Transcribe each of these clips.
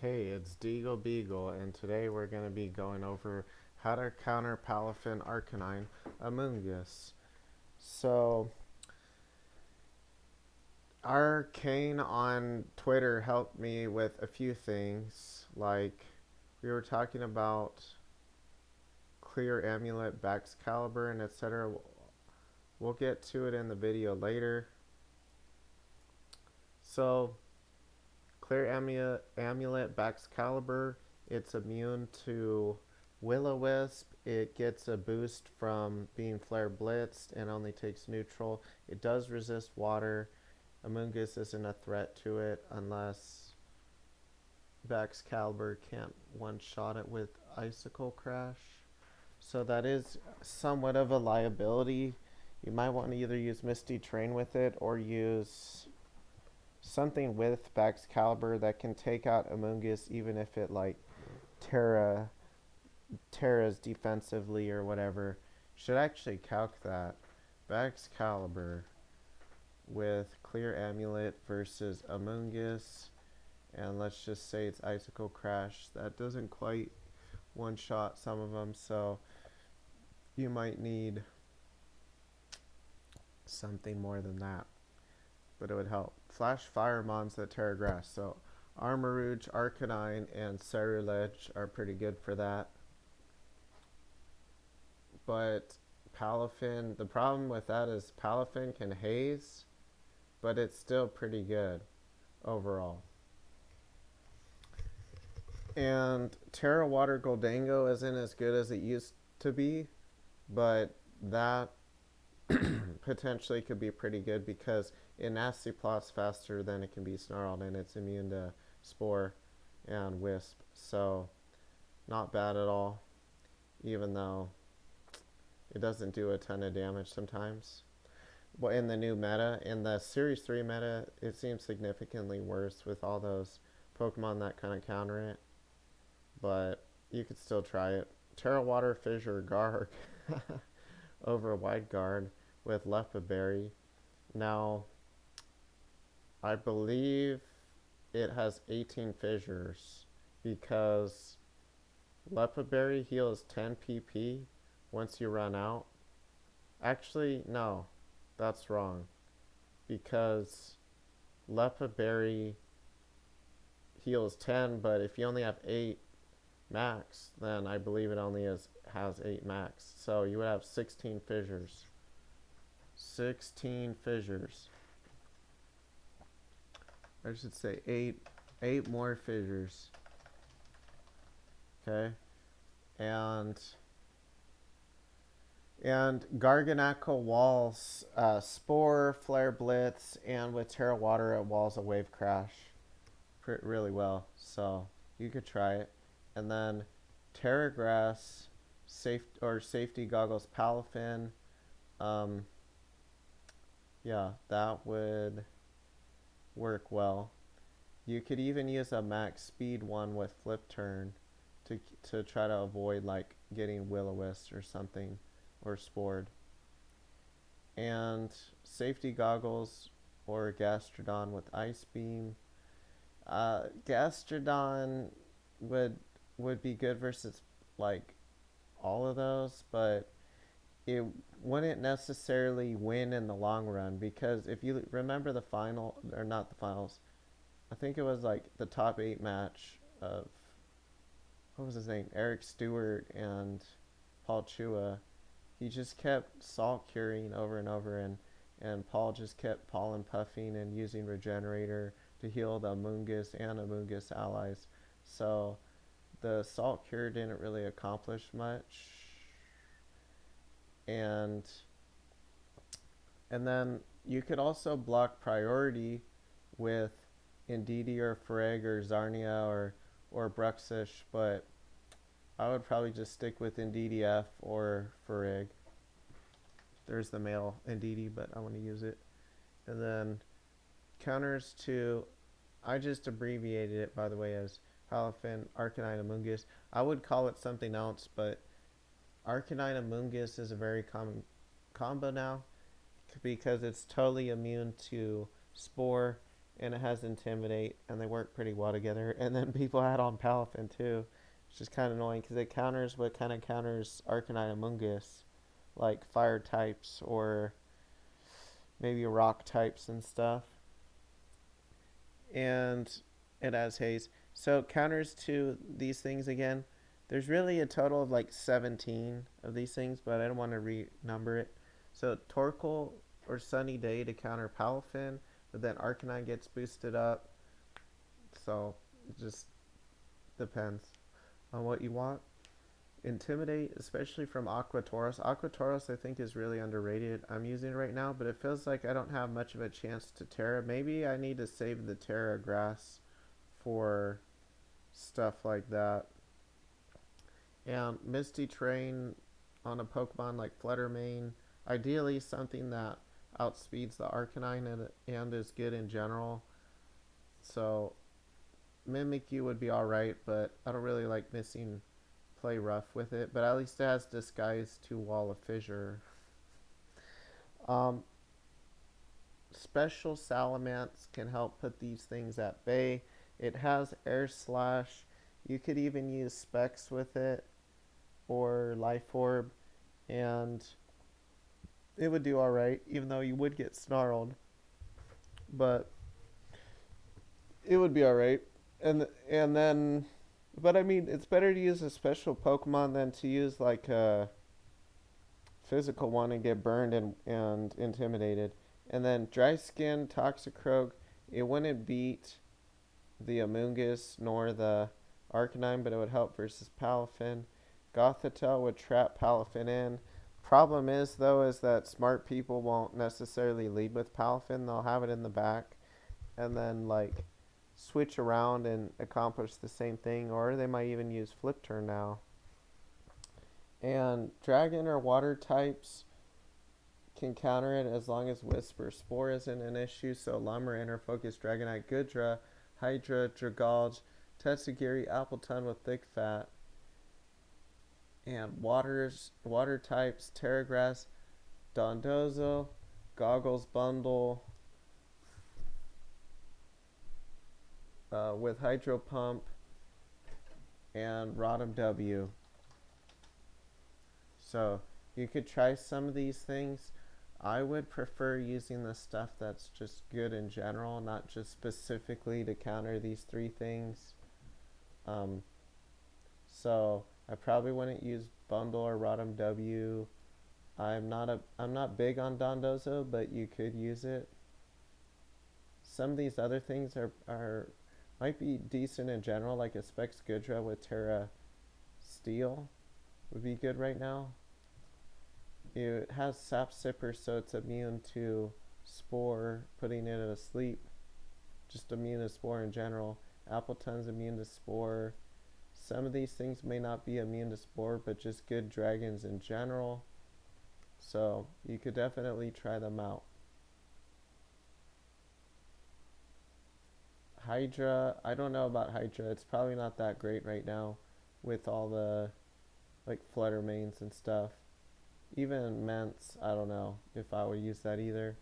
Hey, it's DeagleBeagle, and today we're going to be going over how to counter Palafin Arcanine Amoonguss. So, Arcane on Twitter helped me with a few things, like we were talking about Clear Amulet, Baxcalibur, and etc. We'll get to it in the video later. So, Clear Amulet Baxcalibur, it's immune to Will-O-Wisp. It gets a boost from being Flare Blitzed and only takes neutral. It does resist water. Amoonguss isn't a threat to it unless Baxcalibur can't one-shot it with Icicle Crash. So that is somewhat of a liability. You might want to either use Misty Train with it or use something with Baxcalibur that can take out Amoonguss even if it like Terra's defensively or whatever. Should actually calc that. Baxcalibur with Clear Amulet versus Amoonguss, and let's just say it's Icicle Crash. That doesn't quite one-shot some of them, so you might need something more than that, but it would help. Flash Fire Mons that Terra Grass, so Armarouge, Arcanine, and Ceruledge are pretty good for that. But Palafin, the problem with that is Palafin can haze, but it's still pretty good overall. And Terra Water Goldango isn't as good as it used to be, but that potentially could be pretty good because it nasty plots faster than it can be snarled, and it's immune to Spore and Wisp. So not bad at all, even though it doesn't do a ton of damage sometimes. But in the new meta, in the Series 3 meta, it seems significantly worse with all those Pokemon that kind of counter it. But you could still try it. Terra Water Fissure Guard over Wide Guard with Berry. Now, I believe it has 18 fissures because Berry heals 10 PP once you run out. Actually, no, that's wrong, because Berry heals 10, but if you only have 8 max, then I believe it only has 8 max. So you would have 16 fissures. 16 fissures. I should say 8 more fissures. Okay. And Garganacl walls, Spore, Flare Blitz, and with Terra Water it walls a Wave Crash really well. So you could try it. And then Terra Grass, Safety Goggles Palafin. Yeah, that would work well. You could even use a max speed one with Flip Turn to try to avoid like getting Will-O-Wisp or something, or Spored. And Safety Goggles or Gastrodon with Ice Beam. Gastrodon would be good versus like all of those, but it wouldn't necessarily win in the long run, because if you remember the final, or not the finals, I think it was like the top 8 match of, what was his name, Eric Stewart and Paul Chua. He just kept salt curing over and over, and Paul just kept pollen puffing and using Regenerator to heal the Amoonguss and Amoonguss allies. So the salt cure didn't really accomplish much. And then you could also block priority with Indeedee or Freg or Zarnia or Bruxish, but I would probably just stick with Indeedee F or Freg. There's the male Indeedee, but I want to use it. And then counters to, I just abbreviated it, by the way, as Palafin Arcanine Amoonguss. I would call it something else, but Arcanine Amoonguss is a very common combo now because it's totally immune to Spore and it has Intimidate, and they work pretty well together. And then people add on Palafin too, which is kind of annoying because it counters what kind of counters Arcanine Amoonguss, like fire types or maybe rock types and stuff. And it has haze. So counters to these things again. There's really a total of like 17 of these things, but I don't want to renumber it. So Torkoal or Sunny Day to counter Palafin, but then Arcanine gets boosted up. So it just depends on what you want. Intimidate, especially from Aquatoros. Aquatoros, I think, is really underrated. I'm using it right now, but it feels like I don't have much of a chance to Terra. Maybe I need to save the Terra Grass for stuff like that. And Misty Terrain on a Pokemon like Fluttermane. Ideally, something that outspeeds the Arcanine and is good in general. So, Mimikyu would be alright, but I don't really like missing play rough with it, but at least it has Disguise to Wall of Fissure. Um, Special Salamence can help put these things at bay. It has Air Slash. You could even use Specs with it or Life Orb, and it would do alright, even though you would get snarled. But it would be alright. And then, but I mean, it's better to use a special Pokemon than to use like a physical one and get burned and intimidated. And then Dry Skin, Toxicroak, it wouldn't beat the Amoonguss nor the Arcanine, but it would help versus Palafin. Gothitelle would trap Palafin in. Problem is, though, is that smart people won't necessarily lead with Palafin. They'll have it in the back and then, like, switch around and accomplish the same thing, or they might even use Flip Turn now. And Dragon or Water types can counter it as long as Whisper Spore isn't an issue. So Lumber, Inner Focus, Dragonite, Goodra, Hydra, Dragalge, Tetsugiri, Appleton with Thick Fat. And water types, Terragrass, Dondozo, Goggles Bundle with Hydro Pump, and Rotom W. So you could try some of these things. I would prefer using the stuff that's just good in general, not just specifically to counter these three things. So I probably wouldn't use Bundle or Rotom W. I'm not big on Dondozo, but you could use it. Some of these other things are might be decent in general, like a Specs Goodra with Terra Steel would be good right now. It has Sap Sipper, so it's immune to Spore, putting it asleep. Just immune to Spore in general. Appleton's immune to Spore. Some of these things may not be immune to Spore, but just good dragons in general. So you could definitely try them out. Hydra, I don't know about Hydra. It's probably not that great right now with all the like Fluttermanes and stuff. Even Ments, I don't know if I would use that either.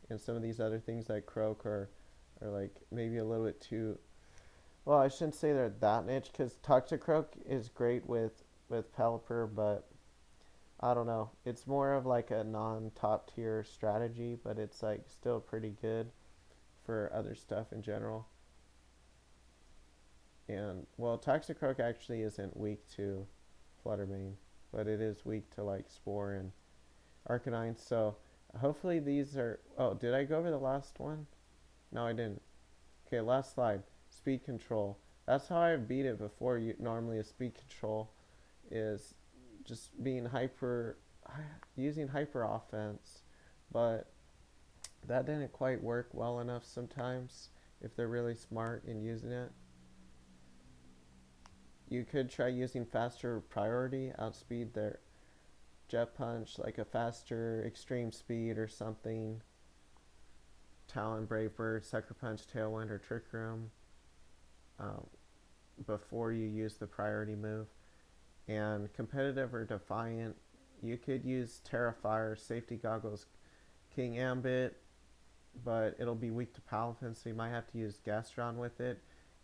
And some of these other things like Croak are like maybe a little bit too, well, I shouldn't say they're that niche, because Toxicroak is great with Pelipper, but I don't know. It's more of like a non-top tier strategy, but it's like still pretty good for other stuff in general. And well, Toxicroak actually isn't weak to Fluttermane, but it is weak to like Spore and Arcanine. So hopefully these are. Oh, did I go over the last one? No, I didn't. Okay, last slide. Speed control. That's how I beat it before. Normally a speed control is just being using hyper offense, but that didn't quite work well enough sometimes if they're really smart in using it. You could try using faster priority, outspeed their Jet Punch, like a faster extreme speed or something. Talon, Brave Bird, Sucker Punch, Tailwind, or Trick Room before you use the priority move. And competitive or defiant, you could use Terra Fire, Safety Goggles, King Ambit, but it'll be weak to Palafin, so you might have to use Gastron with it.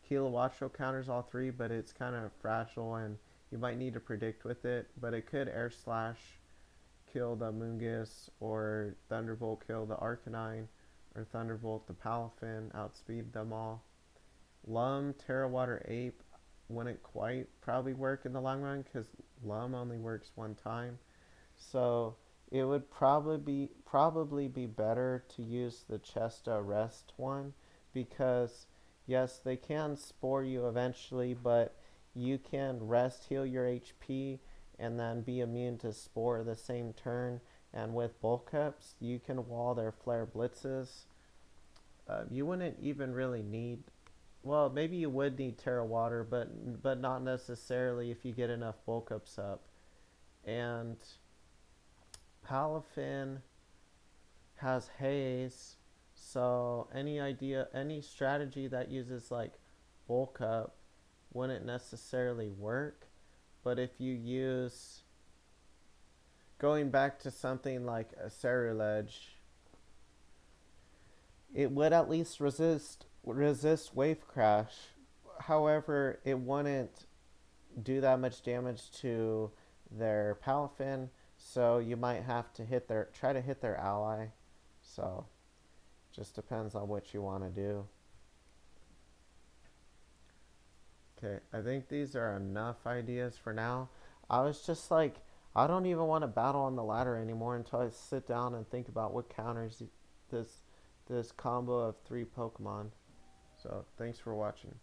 Kilowattrel counters all three, but it's kind of fragile and you might need to predict with it. But it could Air Slash kill the Amoonguss, or Thunderbolt kill the Arcanine, or Thunderbolt the Palafin, outspeed them all. Lum, Terra Water Ape wouldn't quite probably work in the long run because Lum only works one time. So it would probably be better to use the chestoRest one because yes, they can spore you eventually, but you can rest heal your HP and then be immune to spore the same turn. And with bulk ups, you can wall their flare blitzes. You wouldn't even really need, well, maybe you would need Terra Water, but not necessarily if you get enough bulk ups up. And Palafin has haze, so any strategy that uses like bulk up wouldn't necessarily work. But if you use, going back to something like a Ceruledge, it would at least resist Wave Crash. However, it wouldn't do that much damage to their Palafin, so you might have to try to hit their ally. So just depends on what you want to do. Okay, I think these are enough ideas for now. I was just like, I don't even want to battle on the ladder anymore until I sit down and think about what counters this this combo of 3 Pokemon. So thanks for watching.